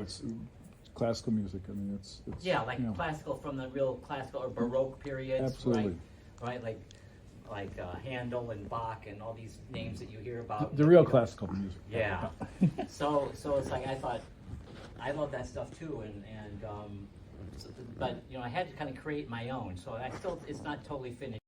it's classical music. I mean, it's yeah, like classical from the real classical or Baroque periods. Absolutely. Right, like Handel and Bach and all these names that you hear about. The real classical music. Yeah. so it's like I thought, I love that stuff too, but I had to kind of create my own. So it's not totally finished.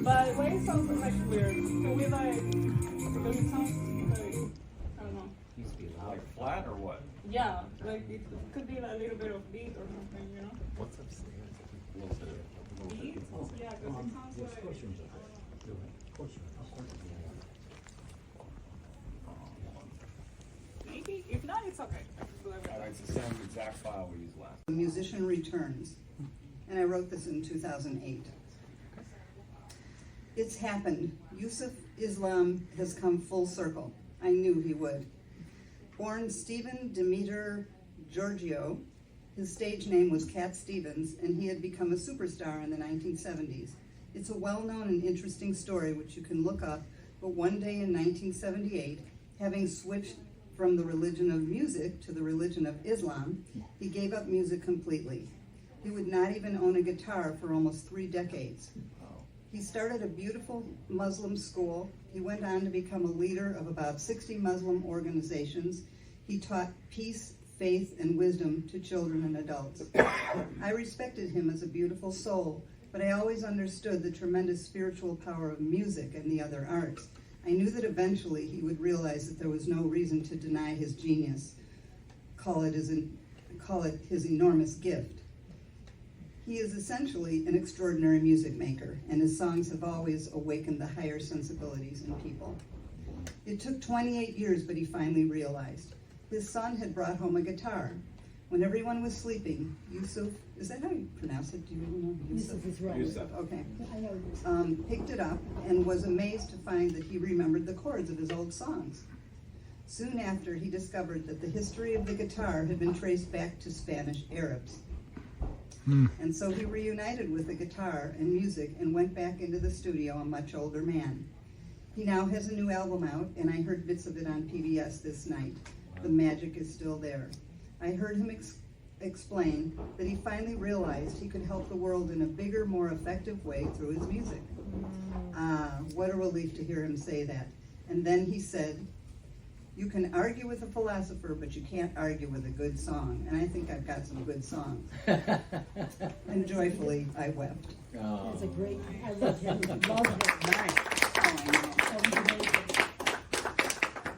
But why it sounds like weird? Can we does it sound like, I don't know. Needs to be loud. Like flat or what? Yeah, like it could be like a little bit of beat or something, What's upstairs? Beat? Yeah, because it sounds like. Maybe, if not, it's okay. Alright, it's the same exact file we used last. The Musician Returns, and I wrote this in 2008. It's happened. Yusuf Islam has come full circle. I knew he would. Born Stephen Demeter Giorgio, his stage name was Cat Stevens, and he had become a superstar in the 1970s. It's a well-known and interesting story which you can look up, but one day in 1978, having switched from the religion of music to the religion of Islam, he gave up music completely. He would not even own a guitar for almost 3 decades. He started a beautiful Muslim school. He went on to become a leader of about 60 Muslim organizations. He taught peace, faith, and wisdom to children and adults. I respected him as a beautiful soul, but I always understood the tremendous spiritual power of music and the other arts. I knew that eventually he would realize that there was no reason to deny his genius, call it his enormous gift. He is essentially an extraordinary music maker, and his songs have always awakened the higher sensibilities in people. It took 28 years, but he finally realized. His son had brought home a guitar. When everyone was sleeping, Yusuf, is that how you pronounce it? Do you even know? Yusuf is right. Yusuf. Okay. I know Yusuf. Picked it up and was amazed to find that he remembered the chords of his old songs. Soon after, he discovered that the history of the guitar had been traced back to Spanish Arabs. And so he reunited with the guitar and music and went back into the studio a much older man. He now has a new album out, and I heard bits of it on PBS this night. The magic is still there. I heard him explain that he finally realized he could help the world in a bigger, more effective way through his music. What a relief to hear him say that. And then he said, "You can argue with a philosopher, but you can't argue with a good song." And I think I've got some good songs. And joyfully, I wept. Oh. That's a great, I love him, love him. Nice.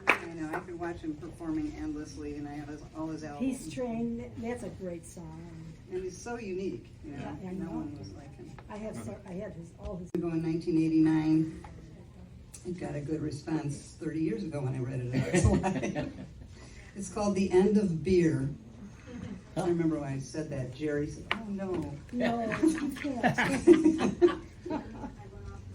I know, I could watch him performing endlessly, and I have all his albums. He's trained, that's a great song. And he's so unique, Yeah, I no know. one was like him. I have all his. Ago in 1989, it got a good response 30 years ago when I read it. That's why. It's called The End of Beer. I remember when I said that, Jerry said, "Oh no." No, you can't.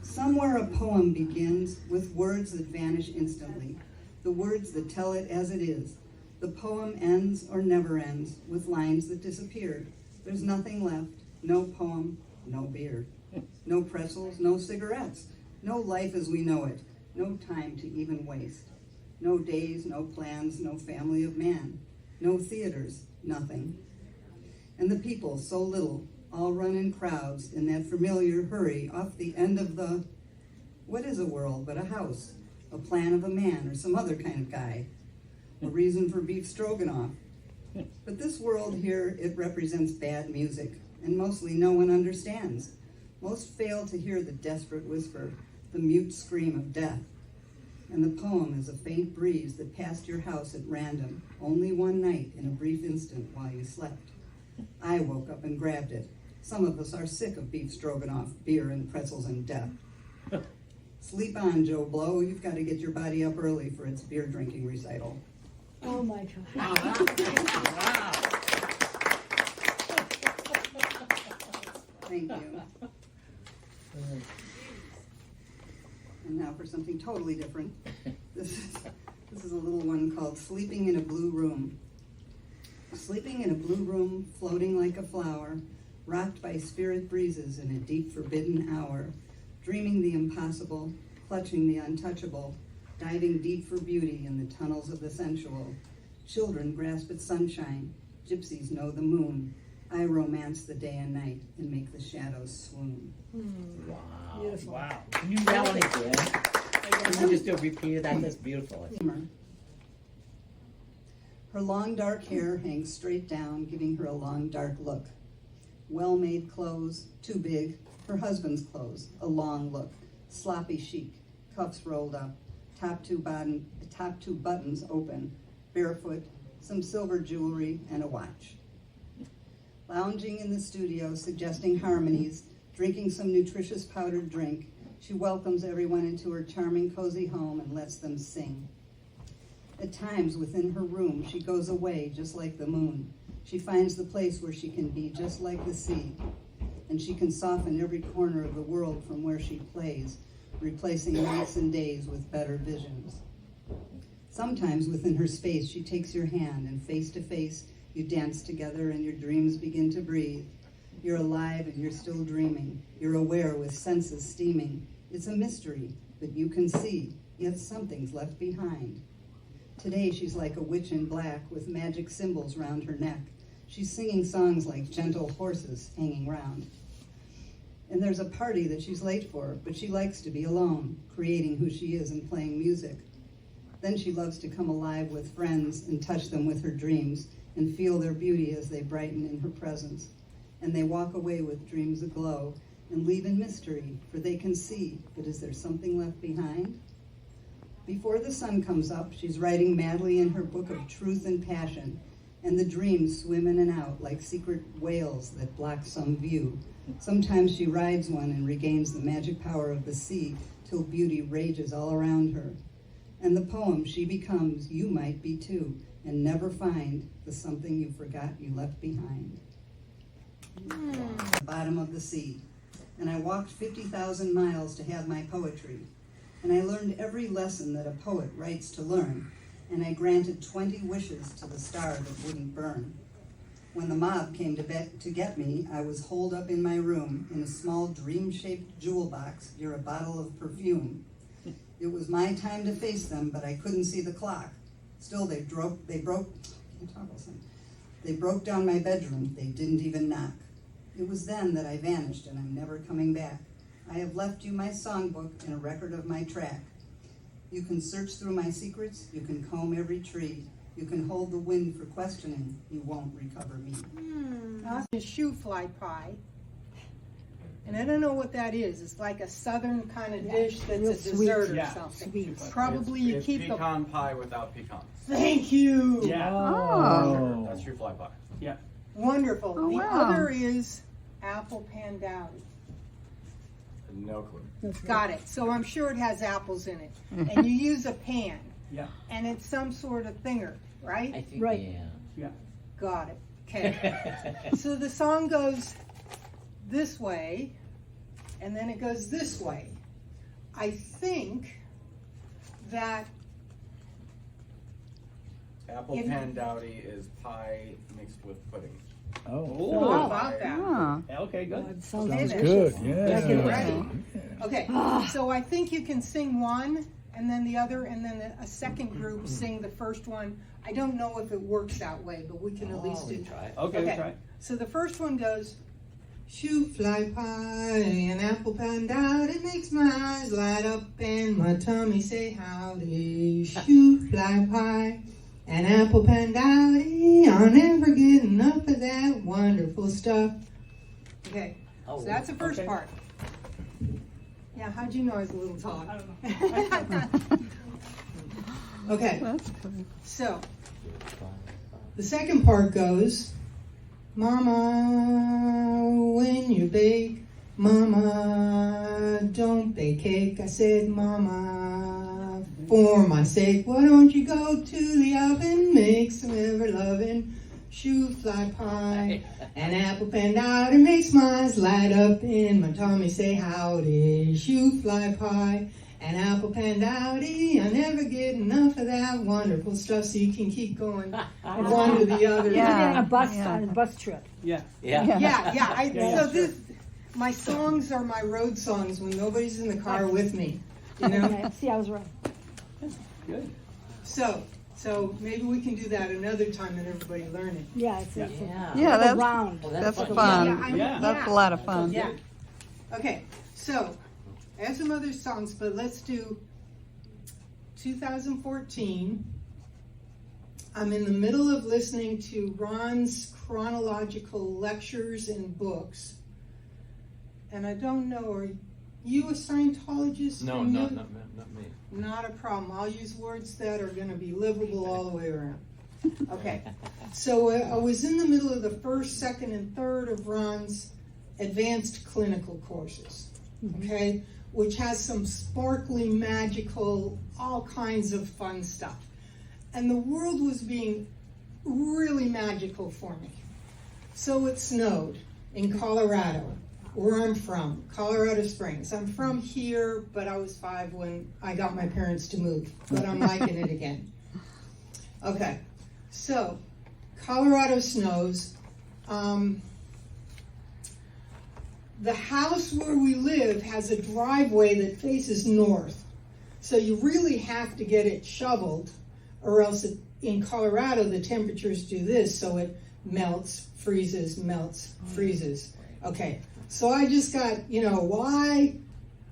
Somewhere a poem begins with words that vanish instantly, the words that tell it as it is. The poem ends or never ends with lines that disappear. There's nothing left, no poem, no beer, no pretzels, no cigarettes, no life as we know it, no time to even waste, no days, no plans, no family of man, no theaters, nothing. And the people, so little, all run in crowds in that familiar hurry off the end of the, what is a world but a house, a plan of a man or some other kind of guy, a reason for beef stroganoff. But this world here, it represents bad music, and mostly no one understands. Most fail to hear the desperate whisper, the mute scream of death. And the poem is a faint breeze that passed your house at random, only one night in a brief instant while you slept. I woke up and grabbed it. Some of us are sick of beef stroganoff, beer and pretzels and death. Sleep on, Joe Blow. You've got to get your body up early for its beer drinking recital. Oh my God. Wow. Thank you. And now for something totally different. This is a little one called Sleeping in a Blue Room. Sleeping in a blue room, floating like a flower, rocked by spirit breezes in a deep forbidden hour, dreaming the impossible, clutching the untouchable, diving deep for beauty in the tunnels of the sensual. Children grasp at sunshine, gypsies know the moon. I romance the day and night and make the shadows swoon. Wow. Beautiful. Wow. Can you yell it again? Can you just do a repeat of that? That's beautiful. Her long dark hair hangs straight down, giving her a long dark look. Well-made clothes, too big. Her husband's clothes, a long look. Sloppy chic, cuffs rolled up, top two buttons open, barefoot, some silver jewelry, and a watch. Lounging in the studio, suggesting harmonies, drinking some nutritious powdered drink, she welcomes everyone into her charming, cozy home and lets them sing. At times, within her room, she goes away just like the moon. She finds the place where she can be just like the sea, and she can soften every corner of the world from where she plays, replacing nights and days with better visions. Sometimes within her space, she takes your hand, and face to face, you dance together and your dreams begin to breathe. You're alive and you're still dreaming. You're aware with senses steaming. It's a mystery, but you can see, yet something's left behind. Today she's like a witch in black with magic symbols round her neck. She's singing songs like gentle horses hanging round. And there's a party that she's late for, but she likes to be alone, creating who she is and playing music. Then she loves to come alive with friends and touch them with her dreams and feel their beauty as they brighten in her presence. And they walk away with dreams aglow and leave in mystery, for they can see, but is there something left behind? Before the sun comes up, she's writing madly in her book of truth and passion, and the dreams swim in and out like secret whales that block some view. Sometimes she rides one and regains the magic power of the sea till beauty rages all around her. And the poem she becomes, you might be too, and never find the something you forgot you left behind. The bottom of the sea. And I walked 50,000 miles to have my poetry. And I learned every lesson that a poet writes to learn. And I granted 20 wishes to the star that wouldn't burn. When the mob came to get me, I was holed up in my room in a small dream-shaped jewel box near a bottle of perfume. It was my time to face them, but I couldn't see the clock. Still, they broke down my bedroom. They didn't even knock. It was then that I vanished, and I'm never coming back. I have left you my songbook and a record of my track. You can search through my secrets. You can comb every tree. You can hold the wind for questioning. You won't recover me. A shoe fly pie. And I don't know what that is. It's like a southern kind of dish that's real a dessert sweet. or something. Sweet. Probably you it's keep pecan pie without pecans. Thank you. Yeah. Oh. That's your fly pie. Yeah. Wonderful. Oh, the wow. other is apple pandowdy. No clue. Got it. So I'm sure it has apples in it. And you use a pan. Yeah. And it's some sort of thinger, I right? think, Right. yeah. Yeah. Got it. Okay. So the song goes this way, and then it goes this way. I think that Apple pandowdy is pie mixed with pudding. Oh. how about that? Ah, Okay, good. that sounds Sounds delicious. good. Yeah. Get ready. Okay, so I think you can sing one, and then the other, and then a second group sing the first one. I don't know if it works that way, but we can at least do. Try it. Okay, Okay. try it. So the first one goes, shoe fly pie and apple pandowdy makes my eyes light up and my tummy say howdy. Shoe fly pie and apple pandowdy, I'll never get enough of that wonderful stuff. Okay, Oh, so that's the first okay. part. Yeah, how'd you know I was a little tall? I don't know. Okay, That's cool. so the second part goes, Mama, when you bake, Mama, don't bake cake. I said, Mama, for my sake, why don't you go to the oven, make some ever-loving shoe fly pie and apple pandowdy makes my eyes light up and my tummy say howdy. Shoe fly pie An apple pandowdy, I never get enough of that wonderful stuff. So you can keep going one to the other. On a bus trip. Yeah. Yeah. So my songs are my road songs when nobody's in the car with me. You know. Okay, see, I was right. Good. So maybe we can do that another time and everybody learn it. Yeah, it's Yeah. Yeah, that's round. Well, that's fun. fun. Yeah. That's a lot of fun. Yeah. Okay, so I have some other songs, but let's do 2014. I'm in the middle of listening to Ron's chronological lectures and books. And I don't know, are you a Scientologist? No, not me. Not a problem. I'll use words that are going to be livable all the way around. Okay. So I was in the middle of the first, second, and third of Ron's advanced clinical courses, okay, which has some sparkly, magical, all kinds of fun stuff. And the world was being really magical for me. So it snowed in Colorado, where I'm from, Colorado Springs. I'm from here, but I was 5 when I got my parents to move, but I'm liking it again. Okay, so Colorado snows. The house where we live has a driveway that faces north. So you really have to get it shoveled, or else in Colorado the temperatures do this, so it melts, freezes, melts, freezes. Okay, so I just got, why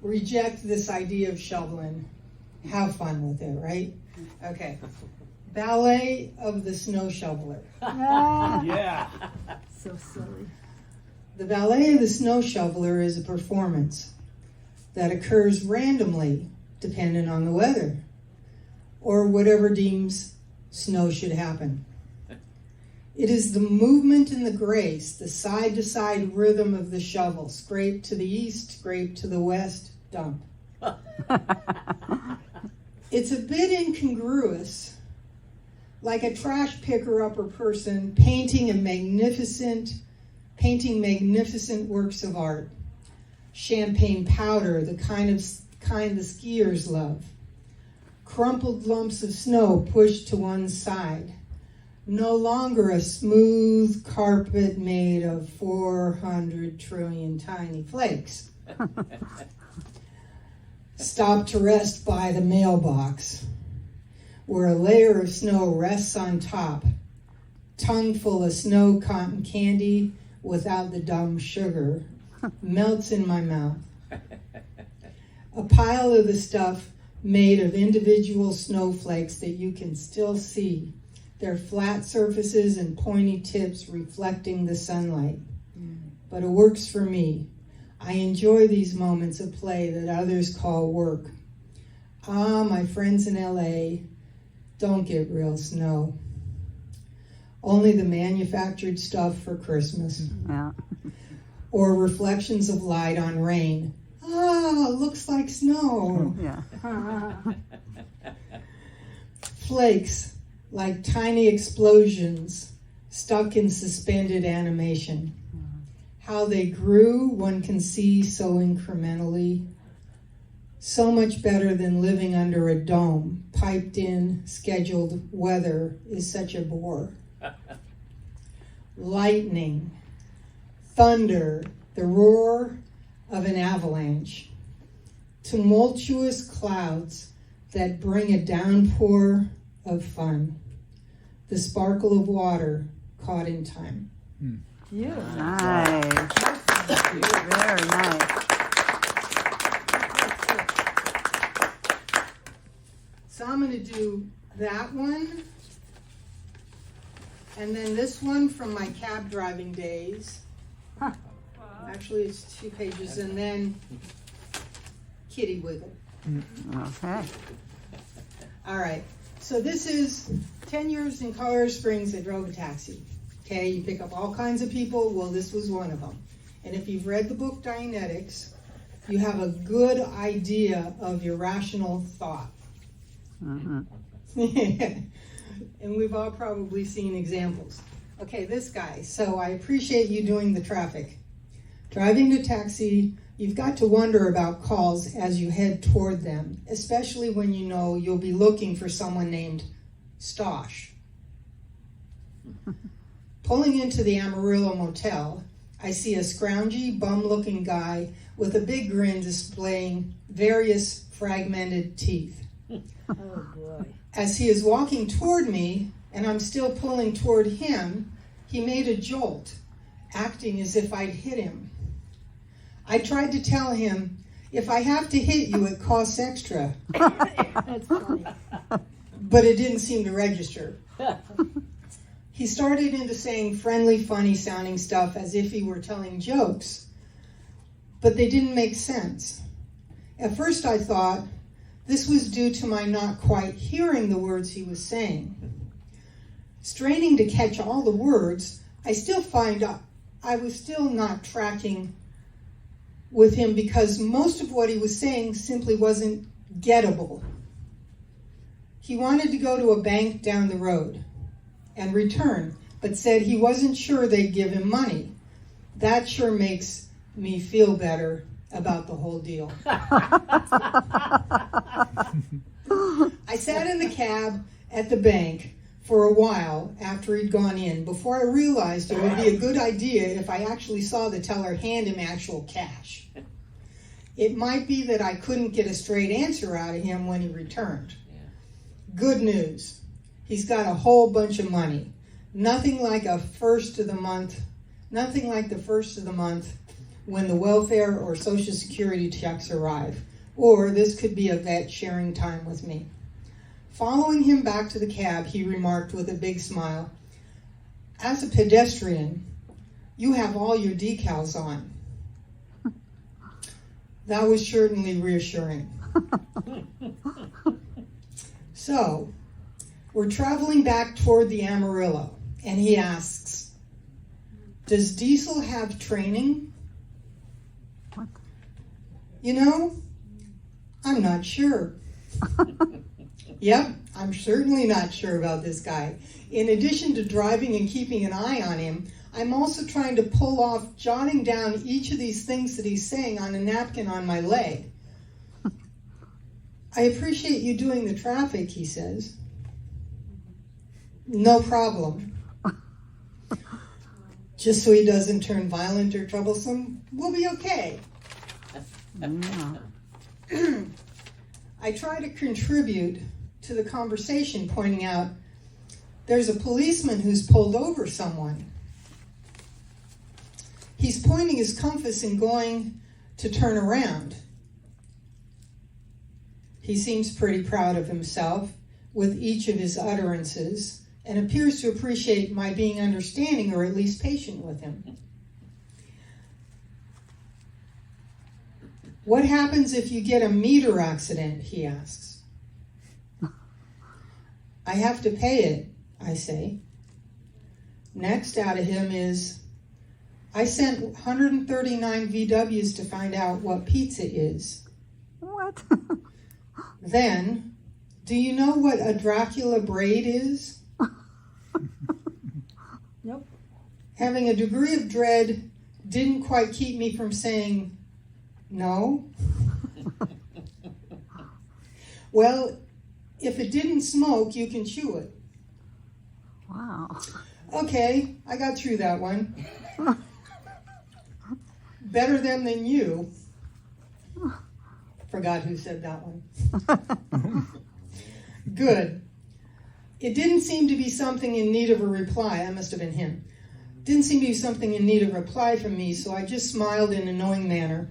reject this idea of shoveling? Have fun with it, right? Okay. Ballet of the Snow Shoveler. Yeah. So silly. The Ballet of the Snow Shoveler is a performance that occurs randomly, dependent on the weather, or whatever deems snow should happen. It is the movement and the grace, the side-to-side rhythm of the shovel. Scrape to the east, scrape to the west, dump. It's a bit incongruous, like a trash picker-upper person painting magnificent works of art. Champagne powder, the kind the skiers love. Crumpled lumps of snow pushed to one side. No longer a smooth carpet made of 400 trillion tiny flakes. Stop to rest by the mailbox, where a layer of snow rests on top. Tongue full of snow cotton candy without the dumb sugar melts in my mouth. A pile of the stuff made of individual snowflakes that you can still see, their flat surfaces and pointy tips reflecting the sunlight. But it works for me. I enjoy these moments of play that others call work. Ah, my friends in LA, don't get real snow. Only the manufactured stuff for Christmas. Yeah. Or reflections of light on rain. Ah, looks like snow. Yeah. Flakes, like tiny explosions, stuck in suspended animation. How they grew, one can see so incrementally. So much better than living under a dome. Piped in, scheduled weather is such a bore. Lightning, thunder, the roar of an avalanche. Tumultuous clouds that bring a downpour of fun. The sparkle of water caught in time. Yeah. Nice. Very nice. So I'm going to do that one, and then this one from my cab driving days. Actually, it's 2 pages, and then Kitty Wiggle. Okay. All right. So this is 10 years in Colorado Springs. I drove a taxi. Okay, you pick up all kinds of people. Well, this was one of them. And if you've read the book Dianetics, you have a good idea of irrational thought. And we've all probably seen examples. Okay, this guy. So I appreciate you doing the traffic. Driving to taxi, You've got to wonder about calls as you head toward them, especially when you know you'll be looking for someone named Stosh. Pulling into the Amarillo Motel, I see a scroungy, bum-looking guy with a big grin displaying various fragmented teeth. Oh boy. As he is walking toward me, and I'm still pulling toward him, he made a jolt, acting as if I'd hit him. I tried to tell him, if I have to hit you, it costs extra. That's funny. But it didn't seem to register. He started into saying friendly, funny-sounding stuff as if he were telling jokes, but they didn't make sense. At first I thought this was due to my not quite hearing the words he was saying. Straining to catch all the words, I still find I was still not tracking with him because most of what he was saying simply wasn't gettable. He wanted to go to a bank down the road and return, but said he wasn't sure they'd give him money. That sure makes me feel better about the whole deal. I sat in the cab at the bank for a while after he'd gone in before I realized it would be a good idea if I actually saw the teller hand him actual cash. It might be that I couldn't get a straight answer out of him when he returned. Good news. He's got a whole bunch of money. Nothing like the first of the month when the welfare or Social Security checks arrive. Or this could be a vet sharing time with me. Following him back to the cab, he remarked with a big smile, "As a pedestrian, you have all your decals on." That was certainly reassuring. So, we're traveling back toward the Amarillo, and he asks, "Does Diesel have training?" What? You know, I'm not sure. Yep, I'm certainly not sure about this guy. In addition to driving and keeping an eye on him, I'm also trying to pull off jotting down each of these things that he's saying on a napkin on my leg. "I appreciate you doing the traffic," he says. "No problem." Just so he doesn't turn violent or troublesome, we'll be okay. Yeah. I try to contribute to the conversation, pointing out there's a policeman who's pulled over someone. He's pointing his compass and going to turn around. He seems pretty proud of himself with each of his utterances and appears to appreciate my being understanding or at least patient with him. "What happens if you get a meter accident?" he asks. "I have to pay it," I say. Next out of him is, "I sent 139 VWs to find out what pizza is." What? Then, "Do you know what a Dracula braid is?" Nope. Having a degree of dread didn't quite keep me from saying, "No." "Well, if it didn't smoke, you can chew it." Wow. Okay, I got through that one. Better them than you. Forgot who said that one. Good. It didn't seem to be something in need of a reply. That must have been him. Didn't seem to be something in need of a reply from me, so I just smiled in a knowing manner.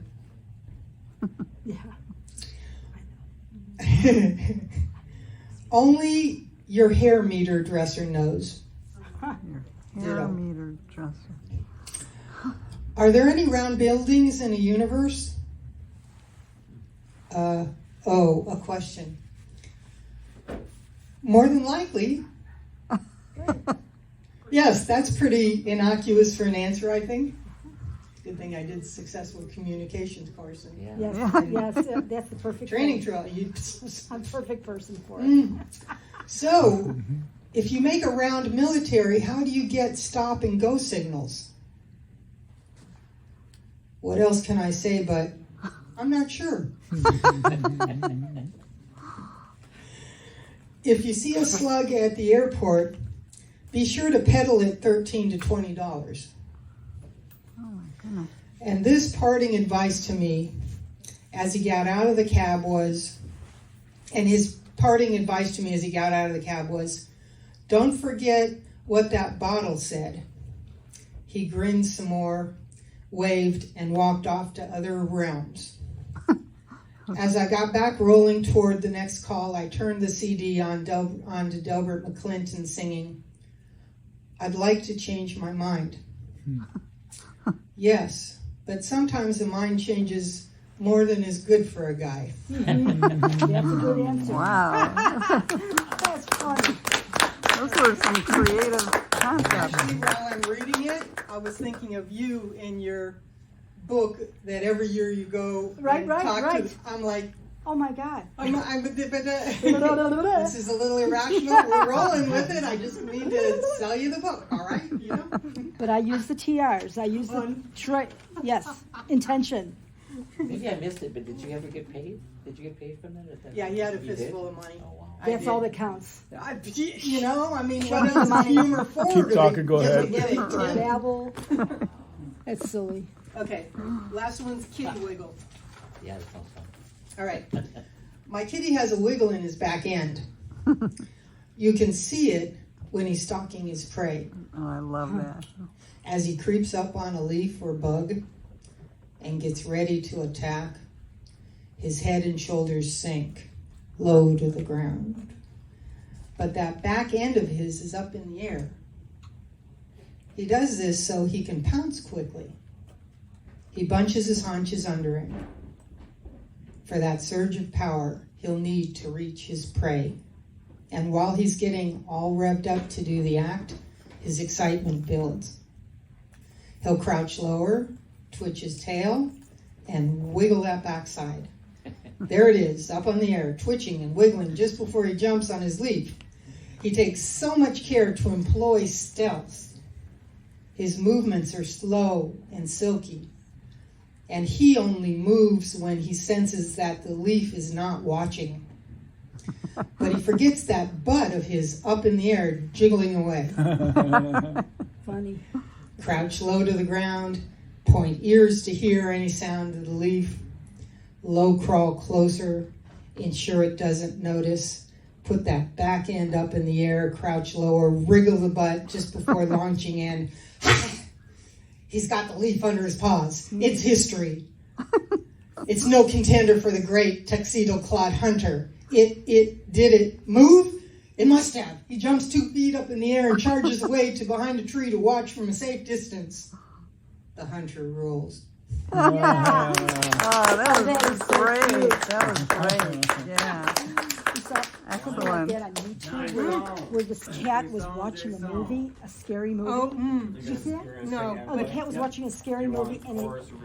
Yeah. Only your hair meter dresser knows. Your hair meter dresser. Are there any round buildings in a universe? A question. More than likely. Yes, that's pretty innocuous for an answer, I think. Good thing I did successful communications course and Yes, yes, that's the perfect training thing. trail. I'm a perfect person for it. So, if you make a round military, how do you get stop and go signals? What else can I say but I'm not sure. If you see a slug at the airport, be sure to peddle it $13 to $20. Oh my goodness. And this parting advice to me as he got out of the cab was, don't forget what that bottle said. He grinned some more, waved, and walked off to other realms. As I got back rolling toward the next call, I turned the CD onto Delbert McClinton singing, I'd like to change my mind. Yes, but sometimes the mind changes more than is good for a guy. That's a good answer. Wow. That's funny. Those were some creative concepts. Actually, while I'm reading it, I was thinking of you in your book that every year you go Right, and right, talk right. to. I'm like, Oh my God. this is a little irrational. We're rolling with it. I just need to sell you the book, all right? You know? But I use the TRs. I use the yes, intention. Maybe I missed it, but did you ever get paid? Did you get paid from that? Yeah, he had a You did? fistful of money. Oh, wow. That's all that counts. You know, I mean, what else is humor for? Keep talking, go ahead. Get it. Babble. That's silly. Okay, last one's kitty wiggle. Yeah, that sounds fun. All right. My kitty has a wiggle in his back end. You can see it when he's stalking his prey. Oh, I love that. As he creeps up on a leaf or bug and gets ready to attack, his head and shoulders sink low to the ground. But that back end of his is up in the air. He does this so he can pounce quickly. He bunches his haunches under him. For that surge of power, he'll need to reach his prey. And while he's getting all revved up to do the act, his excitement builds. He'll crouch lower, twitch his tail, and wiggle that backside. There it is, up on the air, twitching and wiggling just before he jumps on his leaf. He takes so much care to employ stealth. His movements are slow and silky, and he only moves when he senses that the leaf is not watching. But he forgets that butt of his up in the air, jiggling away. Funny. Crouch low to the ground, point ears to hear any sound of the leaf, low crawl closer, ensure it doesn't notice, put that back end up in the air, crouch lower, wriggle the butt just before launching in. He's got the leaf under his paws. It's history. It's no contender for the great tuxedo-clad hunter. Did it move? It must have. He jumps 2 feet up in the air and charges away to behind a tree to watch from a safe distance. The hunter rules. Yeah. Oh, that That was is so great. cute. That was great. Yeah. You saw Excellent. that on YouTube where this cat was watching a movie, a scary movie. Did you see that? No. Oh, the cat was watching a scary movie, and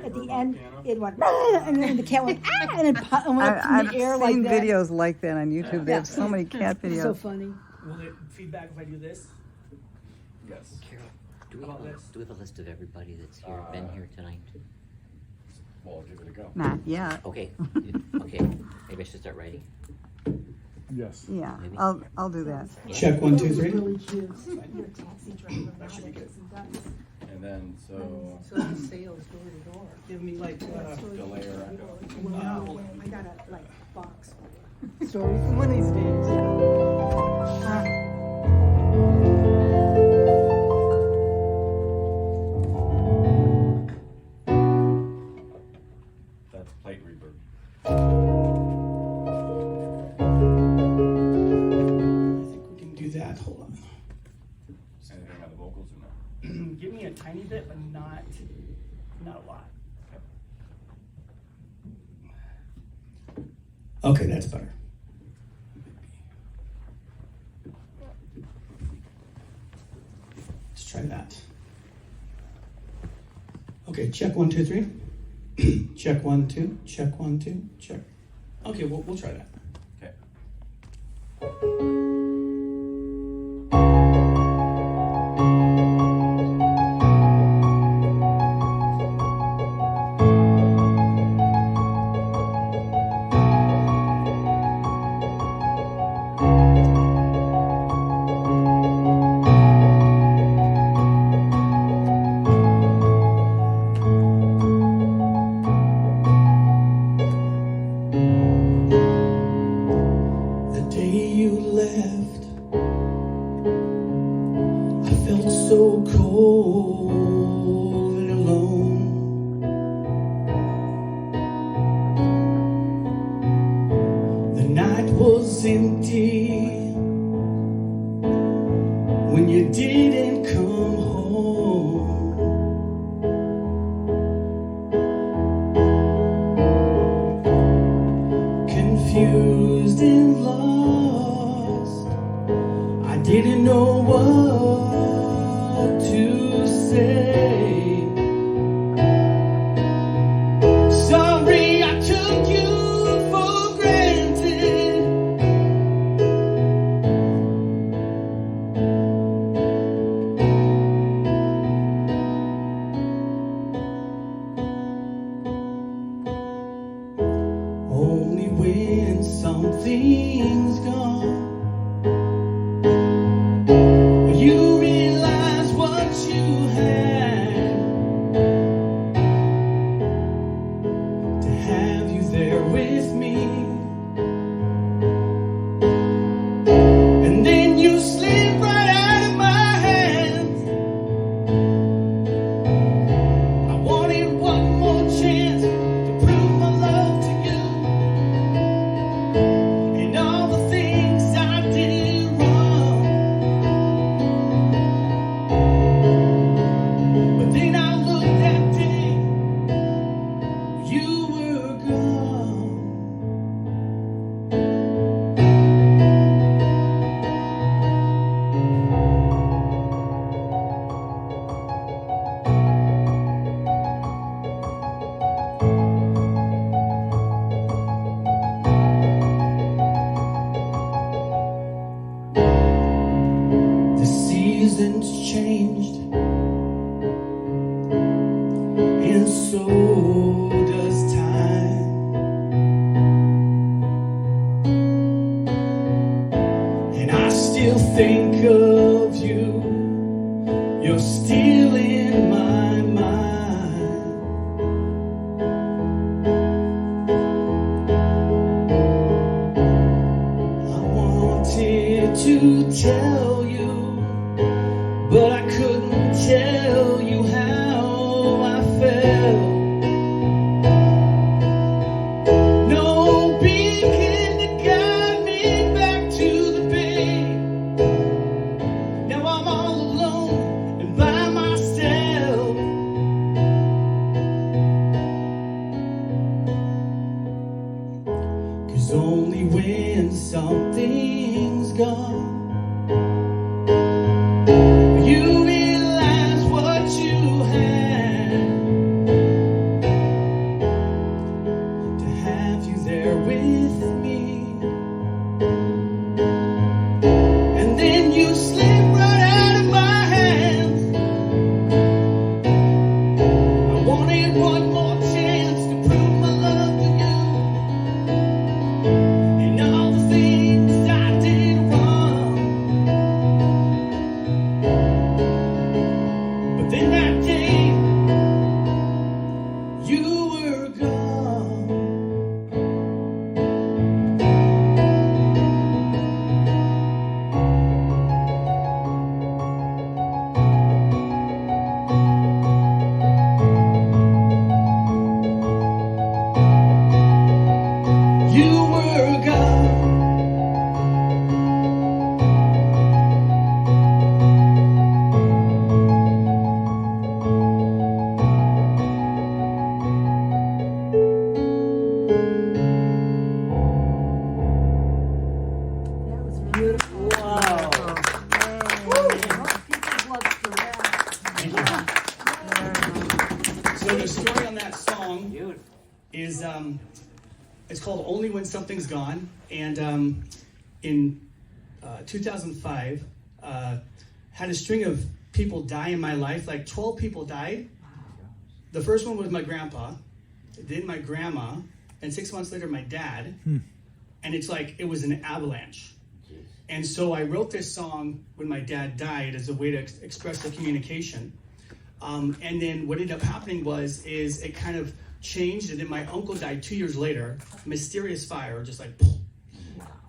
at the end, it went, and then the cat went, and it went up I've in the air seen like that. videos like that on YouTube. They Yeah. have so many cat It's so videos. funny. Will it feedback if I do this? Yes. Carol, do we About have this? do we have a list of everybody that's here, been here tonight? Well, give it a go. Not yet. Okay, okay, maybe I should start writing. Yes. Yeah, Maybe. I'll do that. Check 1, 2, 3. Really cute. You're a taxi driver. That should be good. And then, so, So the sales door to door. Give me like, delay or echo. I got a box. Stories. One of these days. That's plate reverb. I think we can do that. Hold on. Anything on the vocals or no? Give me a tiny bit, but not a lot. Okay, that's better. Let's try that. Okay, check 1, 2, 3. Check 1, 2. Check 1, 2. Check. Okay, we'll try that. Okay. cold and alone. The night was empty when you didn't come home. Confused and lost, I didn't know what to say. Sorry, I took you for granted. Only when something's gone will you realize what you had. To have you there with me, and then you slip right out of my hands. I wanted one more chance to prove my love to you, and all the things I did wrong. But then I looked that day, you were gone. The seasons changed, and so does time. And I still think of you, you're still in my mind. I wanted to tell you, but I couldn't tell you how I felt. No beacon to guide me back to the bay. Now I'm all alone and by myself. 'Cause only when something's gone you realize what you had. To have you there with me, and then you slip right out of my hands. I wanted one more chance to prove my love to you, and all the things I did wrong. But then that day, you were gone. You were gone. That was beautiful. Wow. So the story on that song Beautiful. is it's called Only When Something's Gone, and in 2005 had a string of people die in my life. Like 12 people died. The first one was my grandpa, then my grandma, and 6 months later my dad. And it's like it was an avalanche. And so I wrote this song when my dad died as a way to express the communication. And then what ended up happening is it kind of changed, and then my uncle died 2 years later, mysterious fire, just like,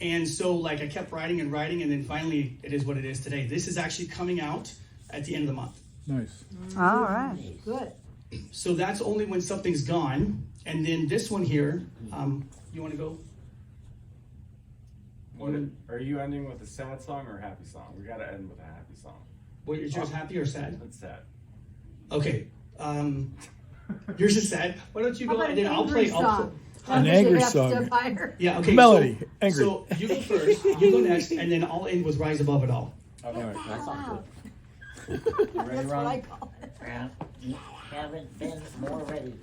and so like I kept writing, and then finally it is what it is today. This is actually coming out at the end of the month. Nice. All right. Good. So that's Only When Something's Gone. And then this one here, you want to go? Are you ending with a sad song or a happy song? We gotta end with a happy song. What, is yours happy or sad? That's sad. Okay. Yours is sad. Why don't you How go about and an then I'll angry play. song? An That makes angry it half song. step higher. Yeah, okay. Melody, so, angry. So you go first, you go next, and then I'll end with Rise Above It All. Okay. All right. That sounds Wow. good. You ready, That's what Ron? I call it. And you haven't been more ready.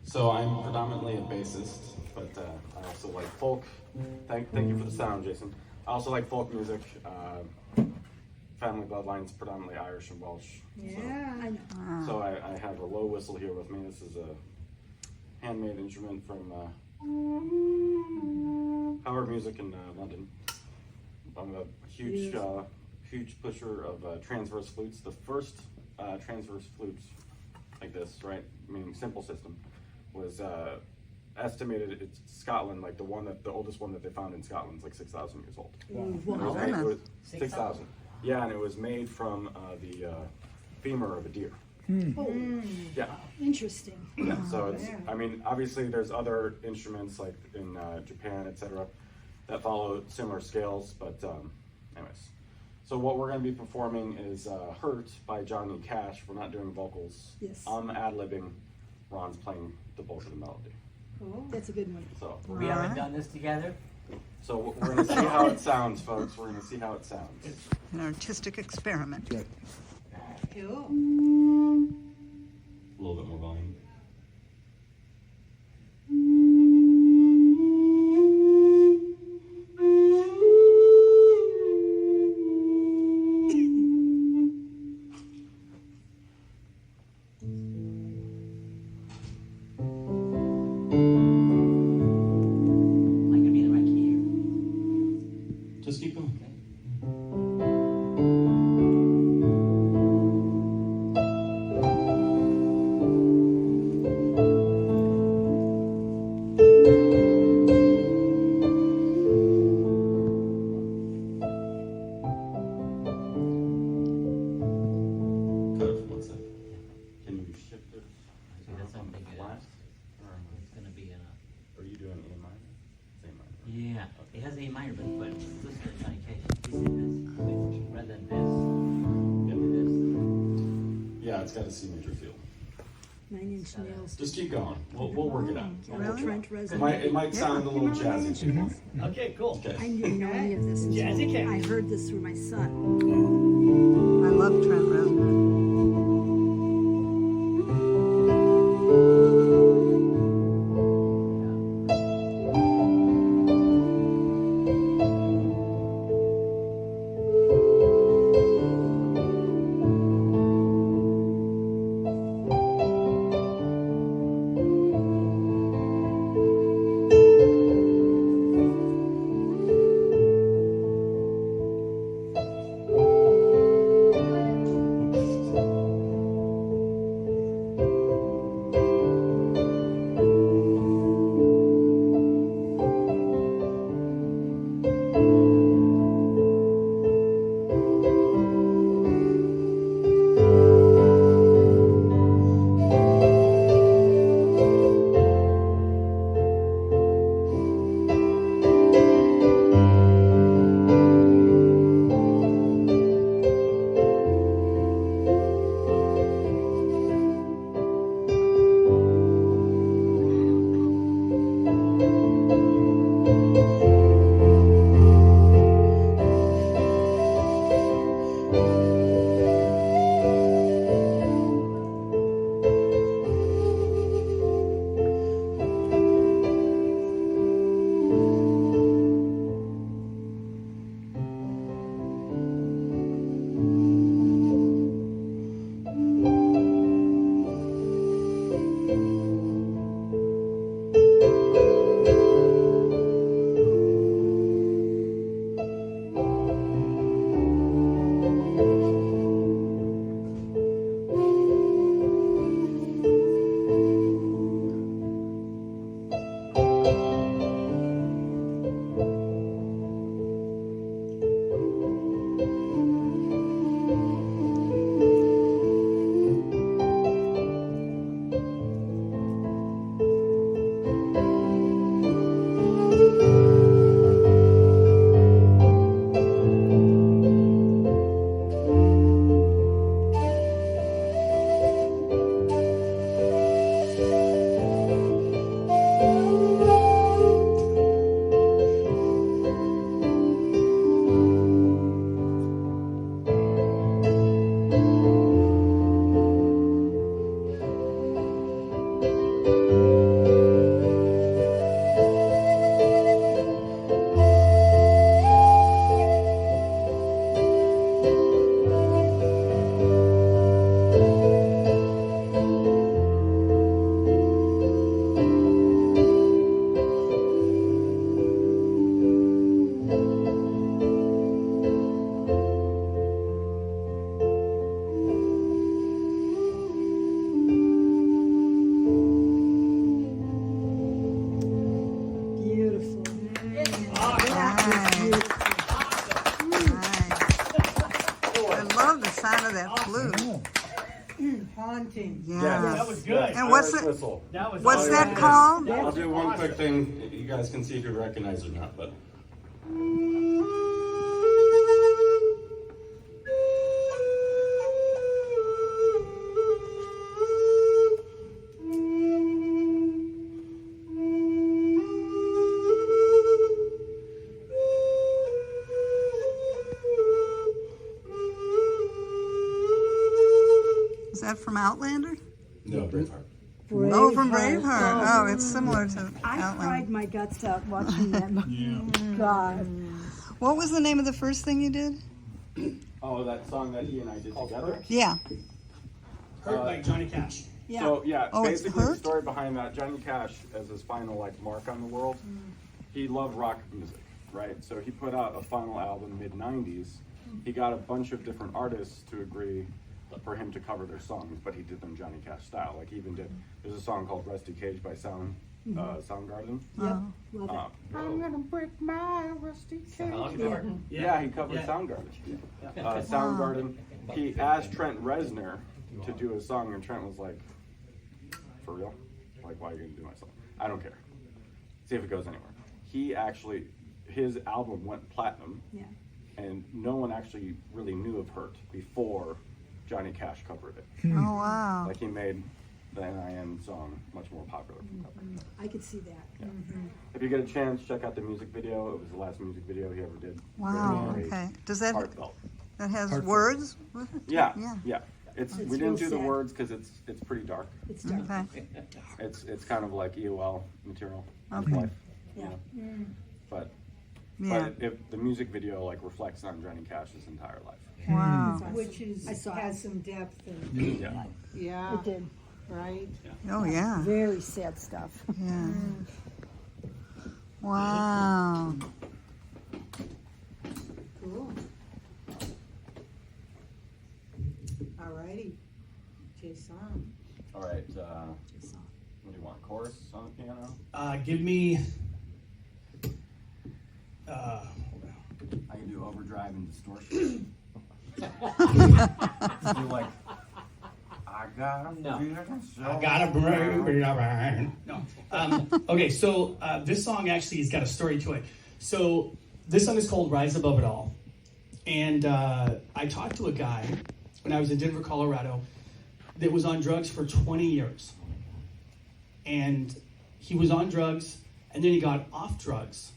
So I'm predominantly a bassist, but I also like folk. Thank you for the sound, Jason. I also like folk music. Family bloodline's predominantly Irish and Welsh. Yeah, I know. So I have a low whistle here with me. This is a handmade instrument from Howard Music in London. I'm a huge pusher of transverse flutes. The first transverse flutes like this, right? Meaning simple system, was estimated. It's Scotland, like the oldest one that they found in Scotland is like 6,000 years old. Wow. It was 6,000. Yeah, and it was made from the femur of a deer. Yeah. Interesting. Yeah, so it's, I mean, obviously there's other instruments like in Japan, etc., that follow similar scales, but anyways. So what we're going to be performing is Hurt by Johnny Cash. We're not doing vocals. Yes. I'm ad-libbing. Ron's playing the bulk of the melody. Oh, that's a good one. So We haven't done this together. we're going to see how it sounds, folks. We're going to see how it sounds. An artistic experiment. Good. Cool. A little bit more volume. Am I gonna be in the right key? Just keep going. Cut it for 1 second. Can you shift it? See, that's how I'm thinking. Last? It's gonna be in a. Are you doing A minor? It's A minor. Yeah, it has A minor, but listen to Johnny Cash. He said this rather than this. Do Yeah, it's got a C major feel. 9 Inch Nails. Just keep going. We'll work it out. Really? Trent It might sound a little jazzy to you. Okay, cool. I Okay. didn't know any of this Jazzy until Cash. I heard this through my son. I love Trent Reznor. that flute. Haunting. Yeah. That was good. And what's Irish it? whistle. That was What's awesome. that called? I'll do one quick thing. You guys can see if you recognize it or not, but. Is that from Outlander? No, Braveheart. Oh, from Braveheart. Oh, it's similar to I cried Outlander. my guts out watching that. God. What was the name of the first thing you did? Oh, that song that he and I did together? Yeah. Hurt like Johnny Cash. Yeah. So yeah, Oh, it's basically the Hurt? story behind that, Johnny Cash, as his final like mark on the world, he loved rock music, right? So he put out a final album mid-90s. He got a bunch of different artists to agree for him to cover their songs, but he did them Johnny Cash style. Like he even did, there's a song called Rusty Cage by Soundgarden. Yep. Love it. I'm gonna break my rusty cage. Yeah, he covered Soundgarden. Soundgarden. He asked Trent Reznor to do a song, and Trent was like, "For real? Like, why are you gonna do my song? I don't care. See if it goes anywhere." He actually, his album went platinum, Yeah. and no one actually really knew of Hurt before Johnny Cash covered it. Oh, wow. Like he made the NIN song much more popular from covering. I could see that. Yeah. If you get a chance, check out the music video. It was the last music video he ever did. Wow, Very, very okay. Does that heartfelt. has Heartfelt. words with it? Yeah, Yeah. yeah. It's It's we didn't real do the sad. words because it's pretty dark. It's dark. Okay. It's kind of like EOL material of Okay. life, Yeah. you know. But Yeah. if the music video like reflects on Johnny Cash's entire life. Wow. Which is I saw has it. some depth and Yeah. yeah, It did. right. Oh, yeah. Very sad stuff. Yeah. Wow. Cool. Alrighty. Jason. All right. What do you want? Chorus on the piano? Give me. Hold on. I can do overdrive and distortion. Do like I got a No. I got a brain. No. Okay, so this song actually has got a story to it. So this song is called Rise Above It All. And I talked to a guy when I was in Denver, Colorado, that was on drugs for 20 years. And he was on drugs, and then he got off drugs.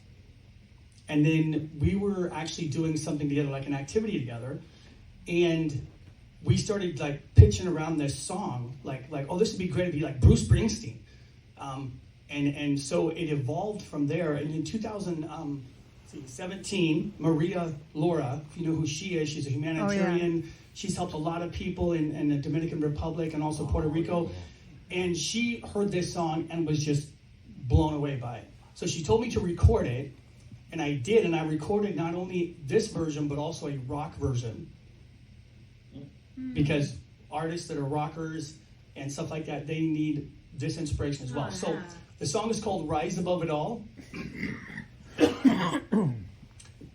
And then we were actually doing something together, like an activity together. And we started like pitching around this song, like oh, this would be great to be like Bruce Springsteen. And so it evolved from there. And in 2017, Maria Laura, if you know who she is, she's a humanitarian. Oh, yeah. She's helped a lot of people in the Dominican Republic and also Puerto Rico. And she heard this song and was just blown away by it. So she told me to record it, and I did. And I recorded not only this version, but also a rock version. Because artists that are rockers and stuff like that, they need this inspiration as well. So the song is called Rise Above It All.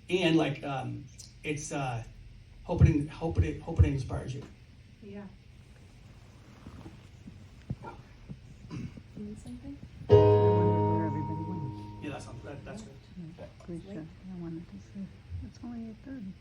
And like, it's, hope it inspires you. Yeah. Where everybody went. Yeah, that's good. Grecia, I wanted to say. It's only 8:30.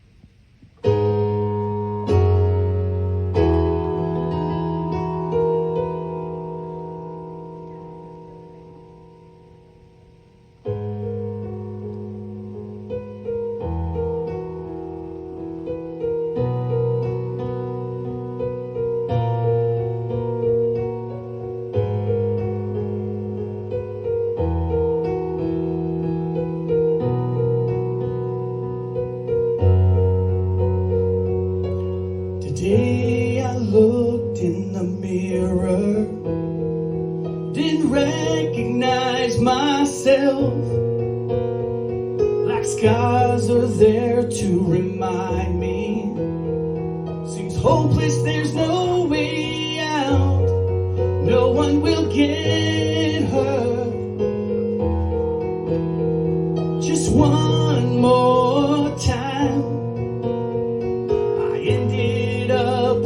Today I looked in the mirror, didn't recognize myself. Black skies are there to remind me. Seems hopeless, there's no way out. No one will get hurt. Just one more time. I ended up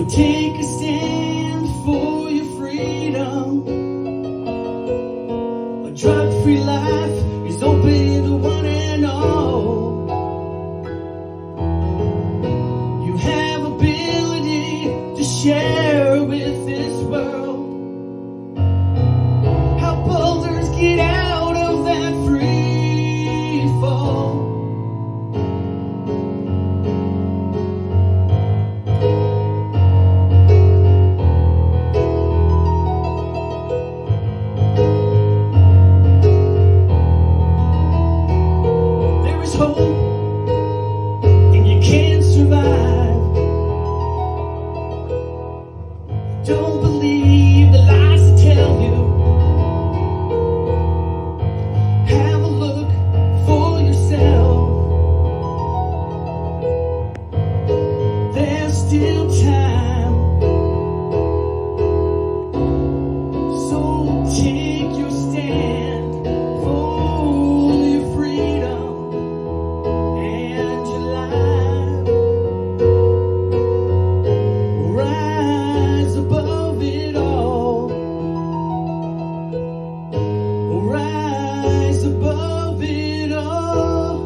So take a stand for your freedom. A drug-free life is open to one and all. You have ability to share with this world. Help others get out of that free fall. There is hope, and you can survive. Don't believe the lies they tell you. Have a look for yourself. There's still time. So take your stand for your freedom and your life. Rise above it all. Rise above it all.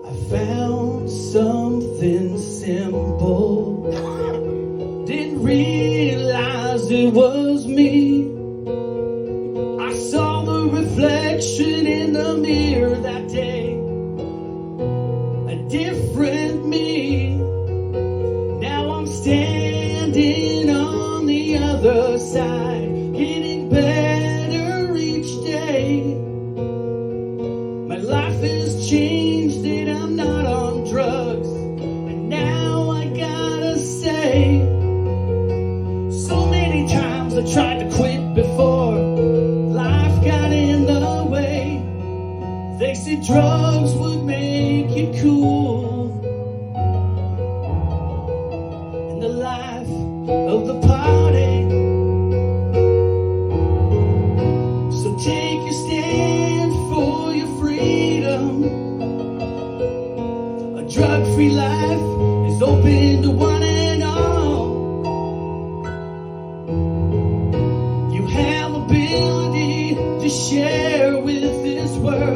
I found something simple. Didn't realize it was me. I saw the reflection in the mirror that day. A different me. Now I'm standing on the other side, getting better each day. My life has changed and I'm not on drugs. And now I gotta say, so many times I tried to quit before life got in the way. They said drugs would make you cool, and the life of the party. So take your stand for your freedom. A drug-free life is open to one and all. You have ability to share with this world.